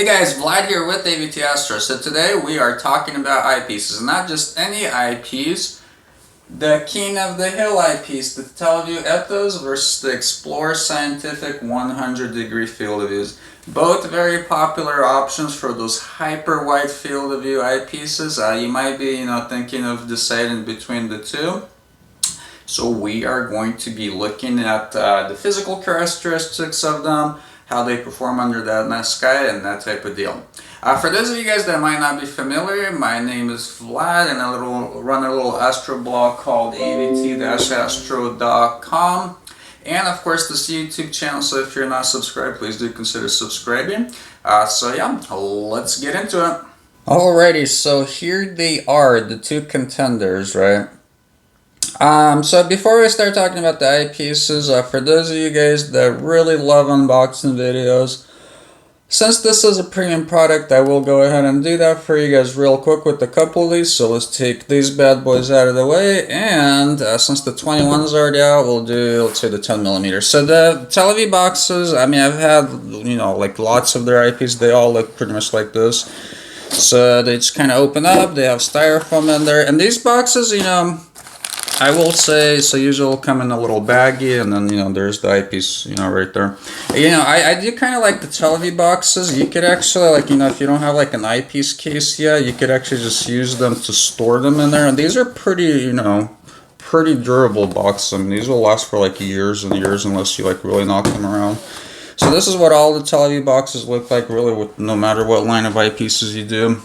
Hey guys, Vlad here with AVT-Astro. So today we are talking about eyepieces, not just any eyepiece, the King of the Hill eyepiece, the TeleVue Ethos versus the Explore Scientific 100-degree field of views. Both very popular options for those hyper wide field of view eyepieces. You might be, thinking of deciding between the two. So we are going to be looking at the physical characteristics of them, how they perform under that night sky, and that type of deal. For those of you guys that might not be familiar, my name is Vlad, and I run a little astro blog called AVT-Astro.com, and of course this YouTube channel. So if you're not subscribed, please do consider subscribing. So yeah, let's get into it. Alrighty, so here they are, the two contenders, right? So before we start talking about the eyepieces, for those of you guys that really love unboxing videos, since this is a premium product, I will go ahead and do that for you guys real quick with a couple of these. So let's take these bad boys out of the way, and since the 21 is already out, we'll do, let's say, the 10mm. So the TeleVue boxes, I mean, I've had, like lots of their eyepieces. They all look pretty much like this. So they just kind of open up, they have styrofoam in there, and these boxes, I will say, so usually will come in a little baggie, and then, there's the eyepiece, right there. I do kind of like the TeleVue boxes. You could actually, like, if you don't have, like, an eyepiece case yet, you could actually just use them to store them in there. And these are pretty, pretty durable boxes. I mean, these will last for, like, years and years unless you, like, really knock them around. So this is what all the TeleVue boxes look like, really, with no matter what line of eyepieces you do.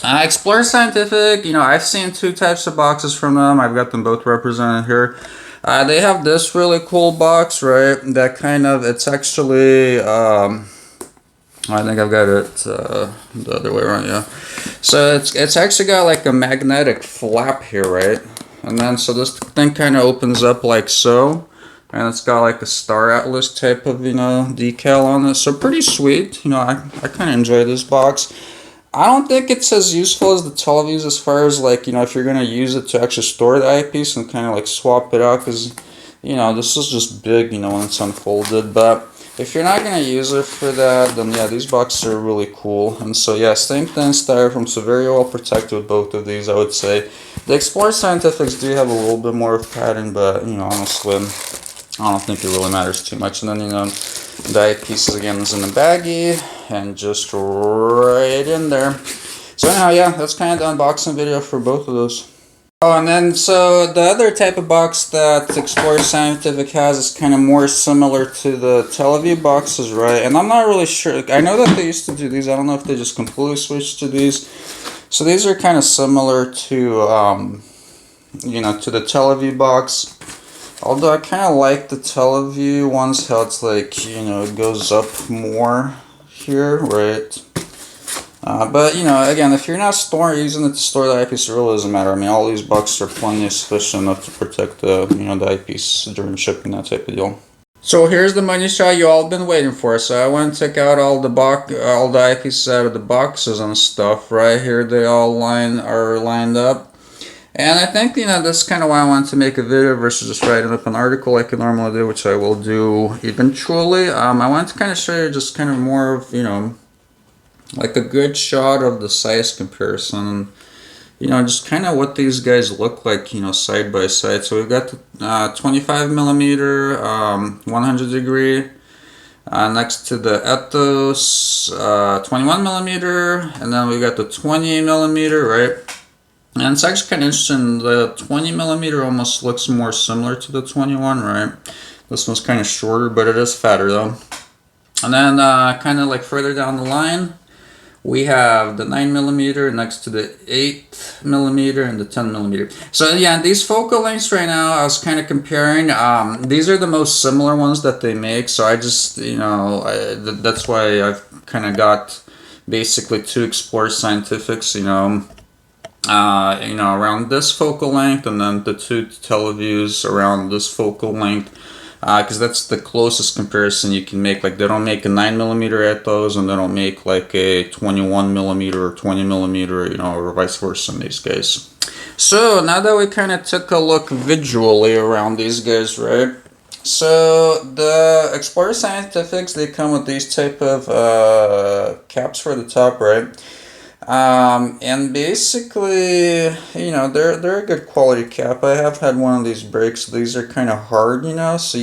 Explore Scientific, I've seen two types of boxes from them. I've got them both represented here. They have this really cool box, right? That kind of, it's actually, I think I've got it the other way around, yeah. So it's actually got like a magnetic flap here, right? And then, so this thing kind of opens up like so. And it's got like a Star Atlas type of, decal on it. So pretty sweet. I kind of enjoy this box. I don't think it's as useful as the TeleVues as far as, like, if you're going to use it to actually store the eyepiece and kind of like swap it out, because, this is just big, when it's unfolded. But if you're not going to use it for that, then yeah, these boxes are really cool. And so yeah, same thing, styrofoam, so very well protected with both of these, I would say. The Explore Scientifics do have a little bit more of padding, but, honestly, I don't think it really matters too much. And then, the eyepieces again is in the baggie and just right in there. So anyhow, yeah, that's kind of the unboxing video for both of those. Oh, and then so the other type of box that Explore Scientific has is kind of more similar to the TeleVue boxes, right? And I'm not really sure. I know that they used to do these. I don't know if they just completely switched to these. So these are kind of similar to, to the TeleVue box. Although I kind of like the TeleVue ones, how it's like, it goes up more here, right? But, again, if you're not using it to store the eyepiece, it really doesn't matter. I mean, all these boxes are plenty sufficient enough to protect the, the eyepiece during shipping, that type of deal. So here's the money shot you all been waiting for. So I went and took out all the eyepieces out of the boxes and stuff. Right here, they all are lined up. And I think, that's kind of why I wanted to make a video versus just writing up an article like I normally do, which I will do eventually. I wanted to kind of show you just kind of more of, like a good shot of the size comparison. Just kind of what these guys look like, side by side. So we've got the 25mm, 100-degree, next to the Ethos, 21mm, and then we got the 20mm, right? And it's actually kind of interesting, the 20mm almost looks more similar to the 21, right? This one's kind of shorter, but it is fatter though. And then kind of like further down the line, we have the 9mm next to the 8mm and the 10mm. So yeah, these focal lengths right now, I was kind of comparing. These are the most similar ones that they make, so I just, that's why I've kind of got basically two Explore Scientifics, around this focal length, and then the two TeleVues around this focal length, because that's the closest comparison you can make. Like, they don't make a 9mm Ethos, and they don't make like a 21mm or 20mm, or vice versa in these guys. So now that we kind of took a look visually around these guys, right? So the Explorer Scientifics, they come with these type of caps for the top, right? And basically, you know, they're a good quality cap. I have had one of these breaks. These are kind of hard, you know, so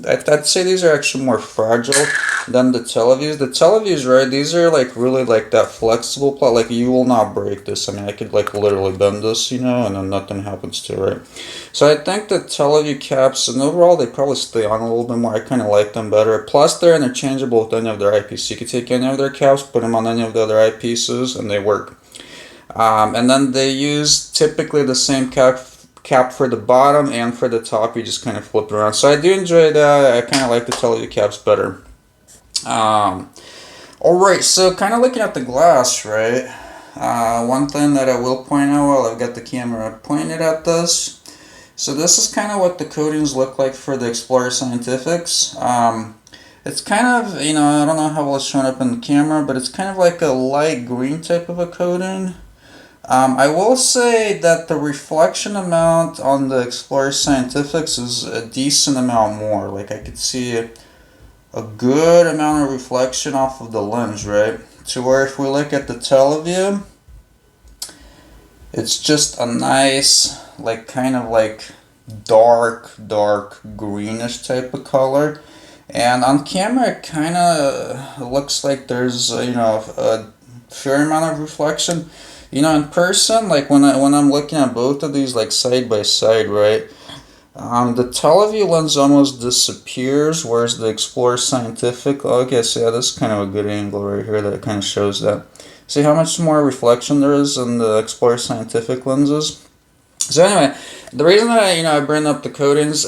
I'd say these are actually more fragile than the TeleVues. The TeleVues, right, these are like really like that flexible plot. Like you will not break this. I mean, I could like literally bend this, you know, and then nothing happens to it, right? So I think the TeleVue caps, and overall, they probably stay on a little bit more. I kind of like them better. Plus, they're interchangeable with any of their eyepieces. You could take any of their caps, put them on any of the other eyepieces, and they work. And then they use typically the same cap for the bottom and for the top. You just kind of flip it around. So I do enjoy that. I kind of like the TeleVue caps better. Alright, so kind of looking at the glass, right? One thing that I will point out while I've got the camera pointed at this. So this is kind of what the coatings look like for the Explorer Scientifics. It's kind of, you know, I don't know how well it's showing up in the camera, but it's kind of like a light green type of a coating. I will say that the reflection amount on the Explorer Scientifics is a decent amount more. Like I could see a good amount of reflection off of the lens, right? To where if we look at the TeleVue, it's just a nice, like kind of like dark greenish type of color. And on camera, it kind of looks like there's, you know, a fair amount of reflection. You know, in person, like when I'm looking at both of these like side by side, right? The TeleVue lens almost disappears, whereas the Explorer Scientific, okay, so yeah, this is kind of a good angle right here that kind of shows that. See how much more reflection there is in the Explorer Scientific lenses? So anyway, the reason that I bring up the coatings,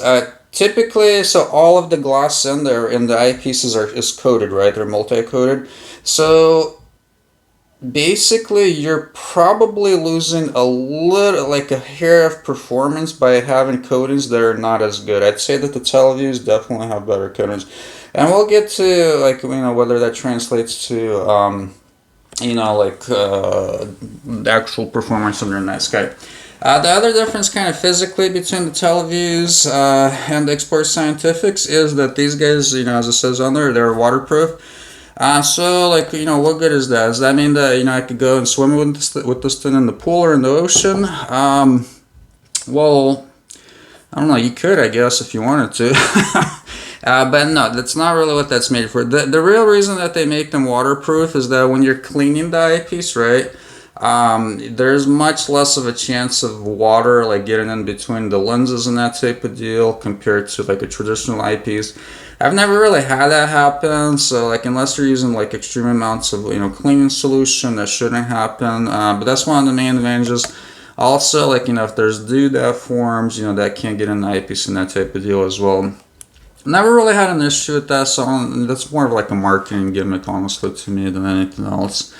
typically, so all of the glass in the eyepieces is coated, right? They're multi-coated. So basically, you're probably losing a little, like a hair of performance by having coatings that are not as good. I'd say that the TeleVues definitely have better coatings, and we'll get to like whether that translates to like the actual performance under night sky. The other difference kind of physically between the TeleVues and the Explorer Scientifics is that these guys, as it says on there, they're waterproof. So, like, what good is that? Does that mean that, I could go and swim with this thing in the pool or in the ocean? Well, I don't know, you could, I guess, if you wanted to. But no, that's not really what that's made for. The real reason that they make them waterproof is that when you're cleaning the eyepiece, right, there's much less of a chance of water, like, getting in between the lenses and that type of deal compared to, like, a traditional eyepiece. I've never really had that happen, so like unless you're using like extreme amounts of cleaning solution, that shouldn't happen. But that's one of the main advantages. Also, like if there's dew that forms, that can't get in the eyepiece and that type of deal as well. Never really had an issue with that, so that's more of like a marketing gimmick, honestly, to me than anything else.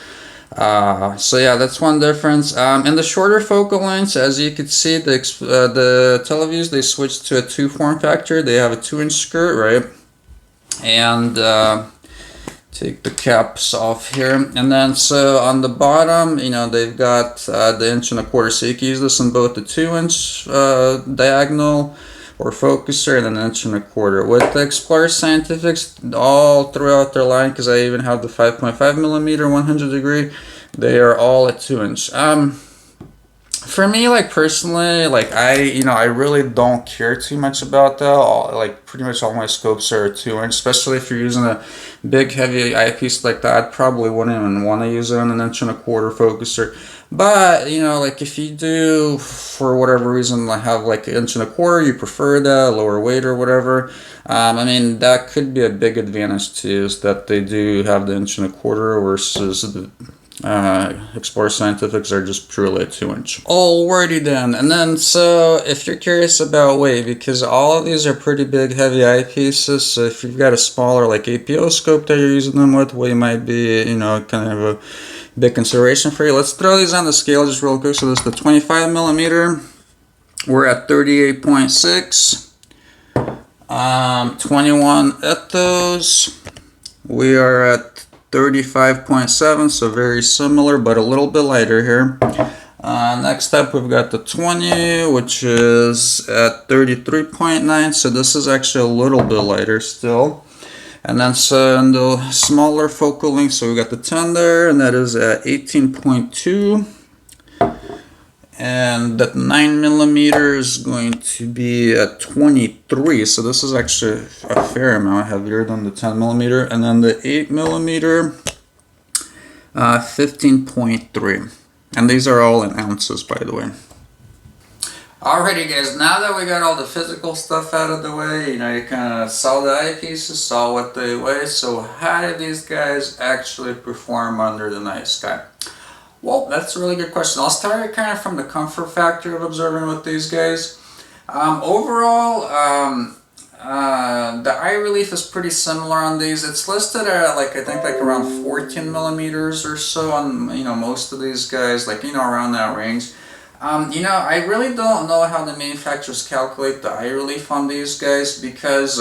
So yeah, that's one difference. In the shorter focal lengths, as you can see, the TeleVues, they switched to a 2 form factor. They have a 2-inch skirt, right? And take the caps off here, and then so on the bottom, they've got the 1.25 inch, so you can use this in both the 2-inch diagonal or focuser and then 1.25 inch. With the Explorer Scientifics, all throughout their line, because I even have the 5.5 millimeter 100 degree, they are all at 2-inch. For me, like personally, like I really don't care too much about that. Like pretty much all my scopes are 2-inch, especially if you're using a big heavy eyepiece like that. I probably wouldn't even want to use it on an 1.25 inch focuser. But like if you do, for whatever reason, like have like 1.25 inch, you prefer that, lower weight or whatever. I mean, that could be a big advantage too, is that they do have the 1.25 inch versus the Explorer Scientifics are just purely a 2-inch. Alrighty then, and then so if you're curious about weight, because all of these are pretty big heavy eyepieces, so if you've got a smaller like APO scope that you're using them with, weight might be kind of a big consideration for you. Let's throw these on the scale just real quick. So this is the 25 millimeter. We're at 38.6. 21 Ethos. We are at 35.7, so very similar, but a little bit lighter here. Next up, we've got the 20, which is at 33.9, so this is actually a little bit lighter still. And then so in the smaller focal length, so we got the 10 there, and that is at 18.2. And that 9mm is going to be at 23, so this is actually a fair amount heavier than the 10mm. And then the 8mm, 15.3. And these are all in ounces, by the way. Alrighty guys, now that we got all the physical stuff out of the way, you know, you kind of saw the eyepieces, saw what they weigh, so how do these guys actually perform under the night sky? Well, that's a really good question. I'll start kind of from the comfort factor of observing with these guys. Overall, the eye relief is pretty similar on these. It's listed at I think around 14mm or so on, you know, most of these guys, like, you know, around that range. You know, I really don't know how the manufacturers calculate the eye relief on these guys, because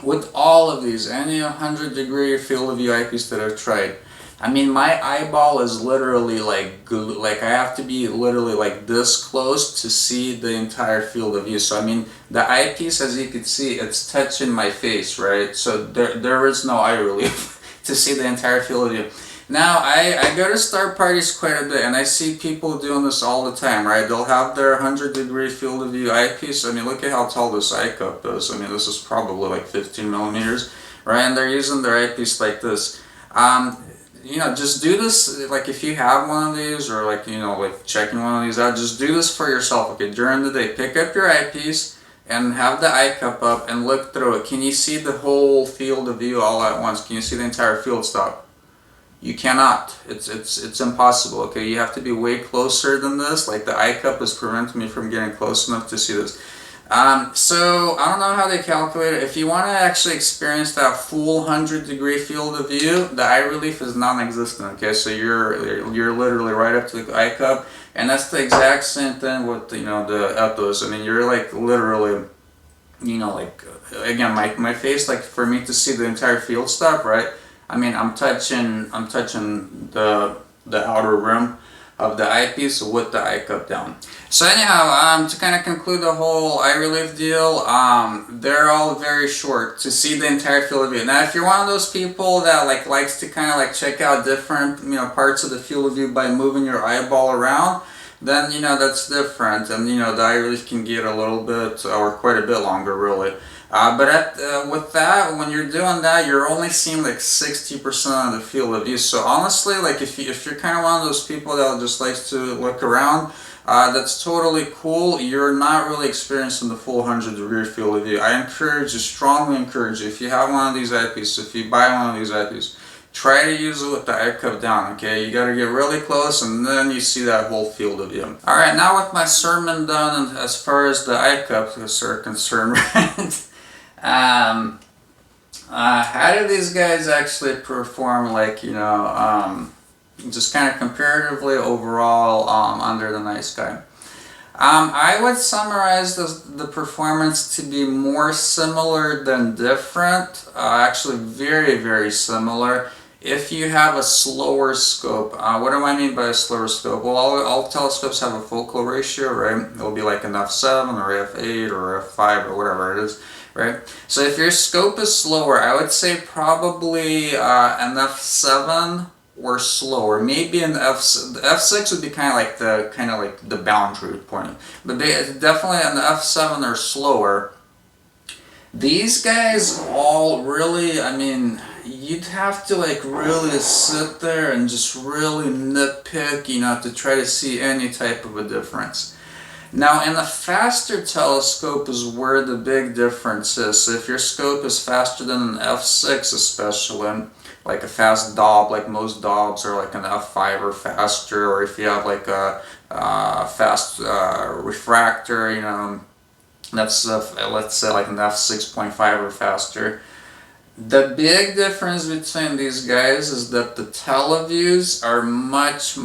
with all of these, any 100-degree field of view eyepiece that I've tried, I mean, my eyeball is literally like I have to be literally like this close to see the entire field of view. So I mean, the eyepiece, as you can see, it's touching my face, right? So there is no eye relief to see the entire field of view. Now, I go to star parties quite a bit, and I see people doing this all the time, right? They'll have their 100-degree field of view eyepiece. I mean, look at how tall this eye cup is. I mean, this is probably like 15mm, right? And they're using their eyepiece like this. You know, just do this, like if you have one of these, or like, you know, like checking one of these out, just do this for yourself, okay? During the day, pick up your eyepiece and have the eye cup up and look through it. Can you see the whole field of view all at once? Can you see the entire field stop? You cannot. It's impossible, okay? You have to be way closer than this. Like the eye cup is preventing me from getting close enough to see this. So I don't know how they calculate it. If you want to actually experience that full 100-degree field of view, the eye relief is non-existent, okay? So you're literally right up to the eye cup, and that's the exact same thing with, you know, the Ethos. I mean, you're like literally, you know, like, again, my face, like for me to see the entire field stop, right? I mean, I'm touching the outer rim of the eyepiece with the eye cup down. So anyhow, to kind of conclude the whole eye relief deal, they're all very short to see the entire field of view. Now, if you're one of those people that likes to kind of like check out different, you know, parts of the field of view by moving your eyeball around, then, you know, that's different, and, you know, the eye relief can get a little bit or quite a bit longer, really. But with that, when you're doing that, you're only seeing like 60% of the field of view. So honestly, like if you're kind of one of those people that just likes to look around, that's totally cool. You're not really experiencing the full 100-degree field of view. I encourage you, strongly encourage you, if you have one of these eyepieces, if you buy one of these eyepieces, try to use it with the eye cup down, okay? You gotta get really close, and then you see that whole field of view. Alright, now with my sermon done, and as far as the eye cups are concerned, right? How do these guys actually perform, like, you know, just kind of comparatively overall under the night sky? I would summarize the performance to be more similar than different, actually very, very similar. If you have a slower scope, what do I mean by a slower scope? Well, all telescopes have a focal ratio, right? It'll be like an f7 or f8 or f5 or whatever it is, right? So if your scope is slower, I would say probably an f7 or slower. Maybe an f6 would be kind of like the boundary point, but definitely an f7 or slower. These guys all really, I mean, you'd have to like really sit there and just really nitpick, you know, to try to see any type of a difference. Now, in a faster telescope is where the big difference is. So if your scope is faster than an f6 especially, like a fast Dob, like most Dobs are like an f5 or faster, or if you have like a fast refractor, you know, that's let's say like an f6.5 or faster. The big difference between these guys is that the TeleVues are much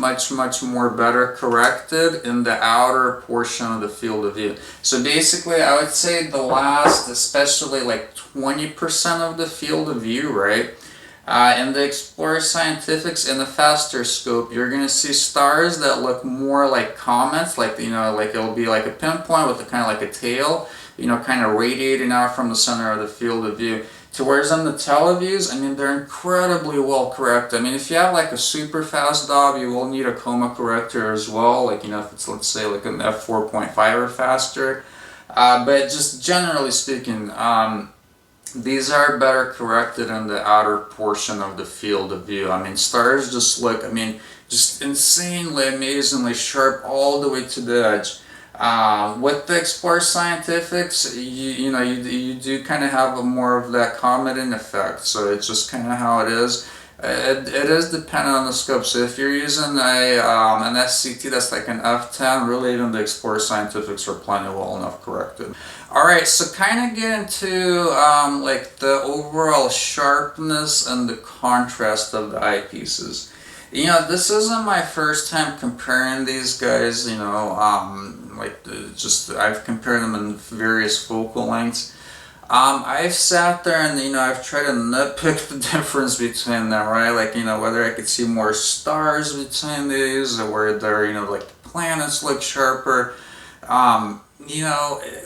more better corrected in the outer portion of the field of view. So basically, I would say the last, especially like 20% of the field of view, right? In the Explorer Scientifics, in the faster scope, you're going to see stars that look more like comets, like, like it'll be like a pinpoint with a kind of like a tail, kind of radiating out from the center of the field of view. To whereas on the TeleVues, I mean, they're incredibly well corrected. I mean, if you have like a super fast DOB, you will need a coma corrector as well, like, if it's, let's say, like an f4.5 or faster. But just generally speaking, these are better corrected in the outer portion of the field of view. I mean, stars just look, just insanely, amazingly sharp all the way to the edge. With the Explorer Scientifics, you do kind of have more of that cometing effect, so it's just kind of how it is. It is dependent on the scope, so if you're using an SCT that's like an f10, really even the Explorer Scientifics are plenty well enough corrected. Alright, so kind of get into like the overall sharpness and the contrast of the eyepieces. This isn't my first time comparing these guys, I've compared them in various focal lengths. I've sat there and, I've tried to nitpick the difference between them, right? Like, whether I could see more stars between these, or where they're, like the planets look sharper.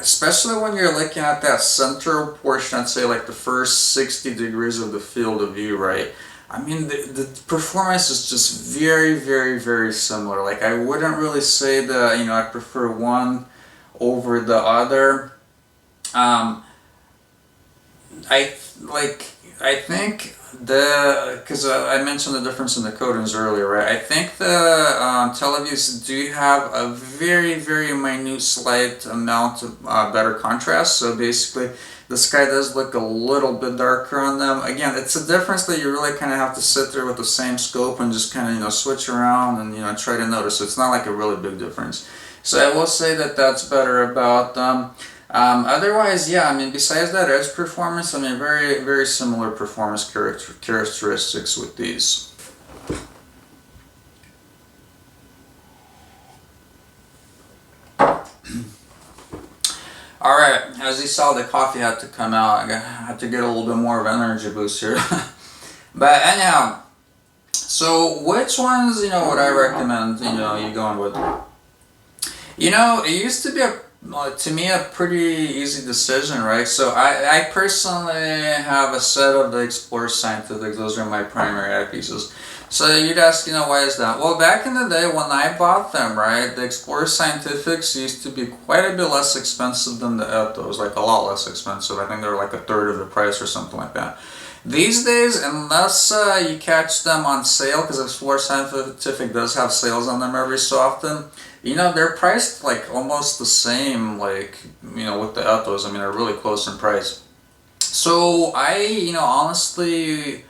Especially when you're looking at that central portion, I'd say like the first 60 degrees of the field of view, right? I mean, the performance is just very, very, very similar. Like, I wouldn't really say that, I prefer one over the other. I think because I mentioned the difference in the coatings earlier, right? I think the TeleVues do have a very, very minute, slight amount of better contrast. So basically, the sky does look a little bit darker on them. Again, it's a difference that you really kind of have to sit there with the same scope and just kind of, switch around and, try to notice. So it's not like a really big difference. So I will say that that's better about them. Otherwise, yeah, besides that edge performance, very, very similar performance characteristics with these. Alright, as you saw, the coffee had to come out. I had to get a little bit more of an energy boost here. But anyhow, so which ones, would I recommend, you going with? It used to be to me a pretty easy decision, right? So I personally have a set of the Explorer Scientific. Those are my primary eyepieces. So you'd ask, why is that? Well, back in the day when I bought them, right, the Explorer Scientifics used to be quite a bit less expensive than the Ethos, like a lot less expensive. I think they were like a third of the price or something like that. These days, unless you catch them on sale, because Explorer Scientific does have sales on them every so often, they're priced like almost the same, like, with the Ethos. They're really close in price. So I, honestly,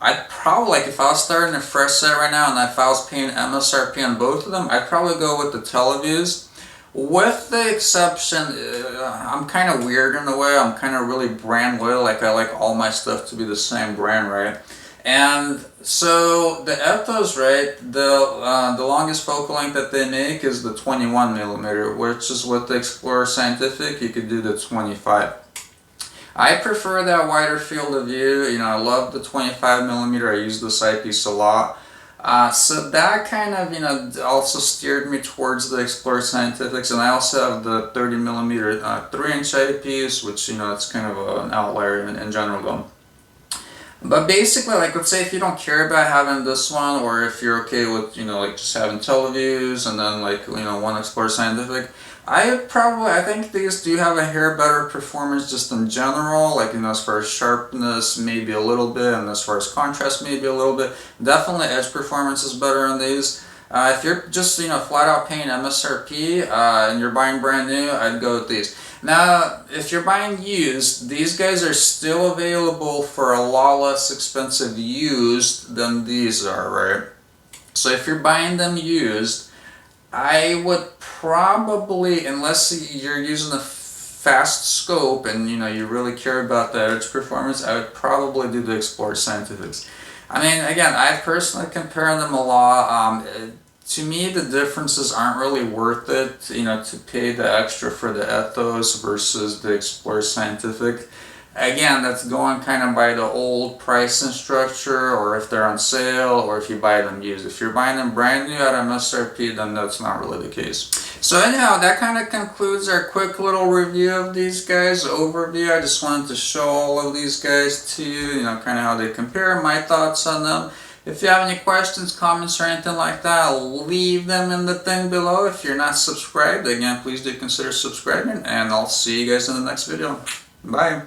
I'd probably, like, if I was starting a fresh set right now and if I was paying MSRP on both of them, I'd probably go with the TeleVues. With the exception, I'm kind of weird in a way. I'm kind of really brand loyal. Like, I like all my stuff to be the same brand, right? And so the Ethos, right, the longest focal length that they make is the 21mm, which is with the Explorer Scientific, you could do the 25. I prefer that wider field of view. I love the 25mm. I use this eyepiece a lot. So that kind of, also steered me towards the Explorer Scientifics, and I also have the 30mm 3-inch eyepiece, which, it's kind of an outlier in general though. But basically, like, let's say if you don't care about having this one, or if you're okay with, like, just having TeleVues and then, like, one Explorer Scientific, I think these do have a hair better performance just in general, like, as far as sharpness, maybe a little bit, and as far as contrast, maybe a little bit. Definitely edge performance is better on these. If you're just, flat out paying MSRP, and you're buying brand new, I'd go with these. Now, if you're buying used, these guys are still available for a lot less expensive used than these are, right? So if you're buying them used, I would probably, unless you're using a fast scope and you really care about the edge performance, I would probably do the Explorer Scientifics. Again, I personally compare them a lot. To me, the differences aren't really worth it, to pay the extra for the Ethos versus the Explorer Scientific. Again, that's going kind of by the old pricing structure, or if they're on sale, or if you buy them used. If you're buying them brand new at MSRP, then that's not really the case. So anyhow, that kind of concludes our quick little review of these guys, overview. I just wanted to show all of these guys to you, kind of how they compare, my thoughts on them. If you have any questions, comments, or anything like that, leave them in the thing below. If you're not subscribed, again, please do consider subscribing, and I'll see you guys in the next video. Bye.